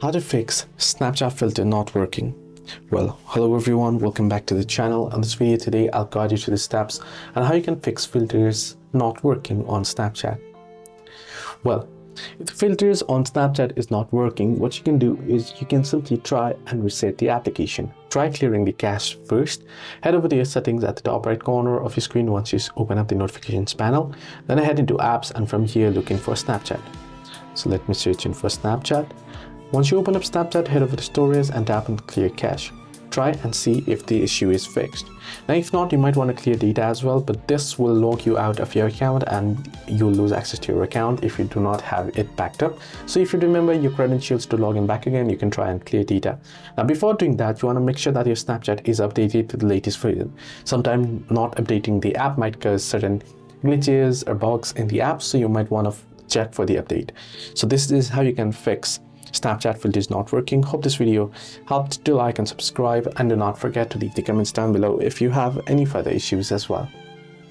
How to fix Snapchat filter not working. Well, hello everyone, welcome back to the channel. On this video today, I'll guide you to the steps on how you can fix filters not working on Snapchat. Well, if the filters on Snapchat is not working, what you can do is you can simply try and reset the application. Try clearing the cache first. Head over to your settings at the top right corner of your screen once you open up the notifications panel. Then head into apps and from here looking for Snapchat. So let me search in for Snapchat. Once you open up Snapchat, head over to Stories and tap on Clear Cache. Try and see if the issue is fixed. Now, if not, you might want to clear data as well, but this will log you out of your account and you'll lose access to your account if you do not have it backed up. So if you remember your credentials to log in back again, you can try and clear data. Now, before doing that, you want to make sure that your Snapchat is updated to the latest version. Sometimes not updating the app might cause certain glitches or bugs in the app, so you might want to check for the update. So this is how you can fix Snapchat filters not working. Hope this video helped. Do like and subscribe, and do not forget to leave the comments down below if you have any further issues as well.